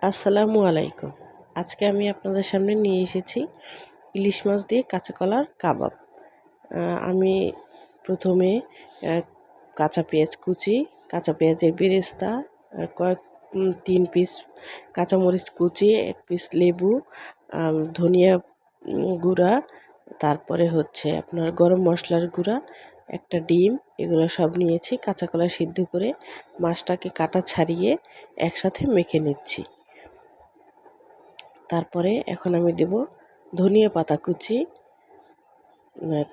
আসসালামু আলাইকুম। আজকে আমি আপনাদের সামনে নিয়ে এসেছি ইলিশ মাছ দিয়ে কাঁচা কলার কাবাব। আমি প্রথমে কাঁচা পেঁয়াজ কুচি, কাঁচা পেঁয়াজের বেরেস্তা, কয়েক 3 পিস কাঁচামরিচ কুচি, 1 পিস লেবু, ধনিয়া গুঁড়া, তারপরে হচ্ছে আপনার গরম মশলার গুঁড়া, একটা ডিম, এগুলো সব নিয়েছি। কাঁচা কলা সিদ্ধ করে মাছটাকে কাটা ছাড়িয়ে একসাথে মেখে নিচ্ছি। তারপরে এখন আমি দেব ধনিয়া পাতা কুচি,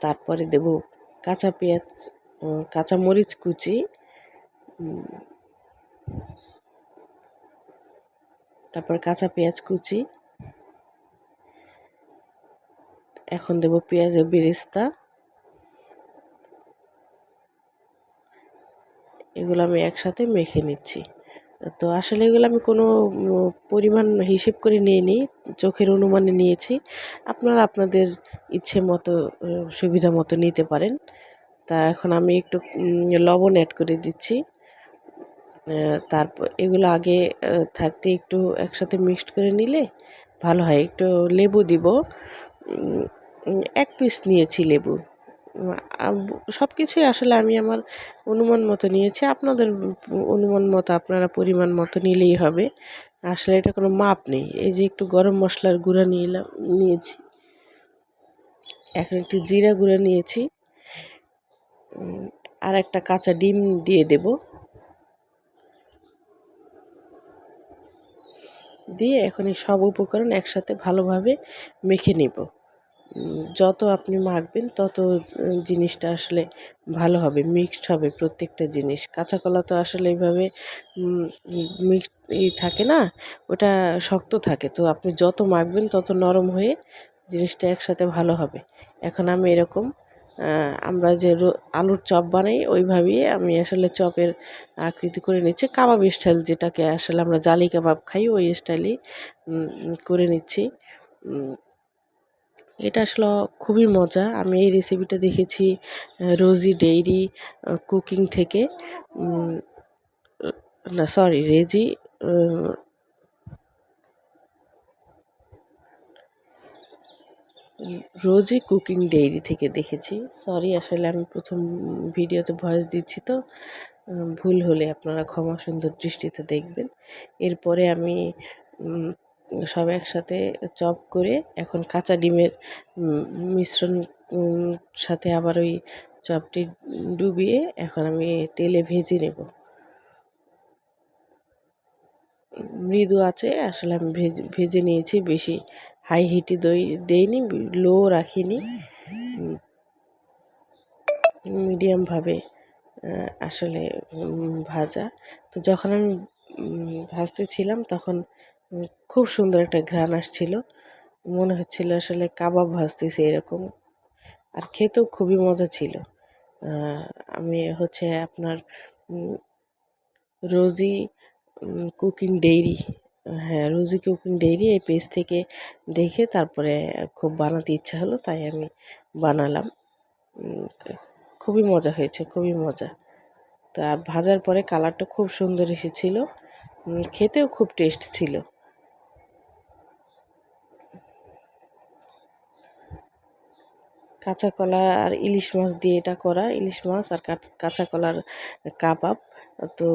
তারপরে দেব কাঁচা পেঁয়াজ, কাঁচা মরিচ কুচি, তারপর কাঁচা পেঁয়াজ কুচি, এখন দেব পেঁয়াজের বেরেস্তা। এগুলো আমি একসাথে মেখে নিচ্ছি। তো আসলে এগুলো আমি কোনো পরিমাণ হিসেব করে নিইনি, চোখের অনুমানে নিয়েছি। আপনারা আপনাদের ইচ্ছে মতো সুবিধা মতো নিতে পারেন। তা এখন আমি একটু লবণ অ্যাড করে দিচ্ছি। তারপর এগুলো আগে থাকতে একটু একসাথে মিক্সড করে নিলে ভালো হয়। একটু লেবু দিব, 1 পিস নিয়েছি লেবু। সব কিছুই আসলে আমি আমার অনুমান মতো নিয়েছি। আপনাদের অনুমান মতো আপনারা পরিমাণ মতো নিলেই হবে। আসলে এটা কোনো মাপ নেই। এই যে একটু গরম মশলার গুঁড়া নিয়েছি, এখন একটু জিরা গুঁড়া নিয়েছি, আর একটা কাঁচা ডিম দিয়ে দেব। দিয়ে এখন এই সব উপকরণ একসাথে ভালোভাবে মেখে নেব। যত আপনি মাখবেন তত জিনিসটা আসলে ভালো হবে, মিক্সড হবে প্রত্যেকটা জিনিস। কাঁচা কলা তো আসলে এইভাবে মিক্সড থাকে না, ওটা শক্ত থাকে। তো আপনি যত মাখবেন তত নরম হয়ে জিনিসটা একসাথে ভালো হবে। এখন আমি এরকম আমরা যে আলুর চপ বানাই ওইভাবেই আমি আসলে চপের আকৃতি করে নিচ্ছি। কাবাব স্টাইল, যেটাকে আসলে আমরা জালি কাবাব খাই, ওই স্টাইলেই করে নিচ্ছি। এটা আসলে খুবই মজা। আমি এই রেসিপিটা দেখেছি রোজি ডেইরি কুকিং থেকে, না সরি রোজি কুকিং ডেইরি থেকে দেখেছি। সরি, আসলে আমি প্রথম ভিডিওতে ভয়েস দিচ্ছি, তো ভুল হলে আপনারা ক্ষমা সুন্দর দৃষ্টিতে দেখবেন। এরপরে আমি সব একসাথে চপ করে এখন কাঁচা ডিমের মিশ্রণ সাথে আবার ওই চপটি ডুবিয়ে এখন আমি তেলে ভেজে নেব। মৃদু আছে আসলে আমি ভেজে নিয়েছি, বেশি হাই হিটে দেইনি, লো রাখিনি, মিডিয়ামভাবে আসলে ভাজা। তো যখন আমি ভাজতেছিলাম তখন খুব সুন্দর একটা ঘ্রাণ আসছিল, মনে হচ্ছিল আসলে কাবাব ভাজতেছি এরকম, আর খেতেও খুবই মজা ছিল। আমি হচ্ছে আপনার রোজি কুকিং ডেইরি, হ্যাঁ রোজি কুকিং ডেইরি এই পেজ থেকে দেখে তারপরে খুব বানাতে ইচ্ছা হলো, তাই আমি বানালাম। খুবই মজা হয়েছে, খুবই মজা। তো আর ভাজার পরে কালারটা খুব সুন্দর এসেছিল, খেতেও খুব টেস্ট ছিল। কাঁচা কলা আর ইলিশ মাছ দিয়ে এটা করা, ইলিশ মাছ আর কাঁচা কলার কাবাব। তো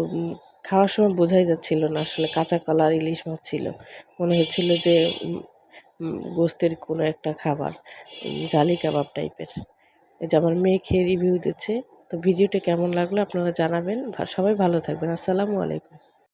খাওয়ার সময় বোঝাই যাচ্ছিল না আসলে কাঁচা কলা আর ইলিশ মাছ ছিল, মনে হচ্ছিল যে গোস্তের কোনো একটা খাবার, জালি কাবাব টাইপের। এই যে আমার মেয়ে খেয়ে রিভিউ দিচ্ছে। তো ভিডিওটা কেমন লাগলো আপনারা জানাবেন। সবাই ভালো থাকবেন। আসসালামু আলাইকুম।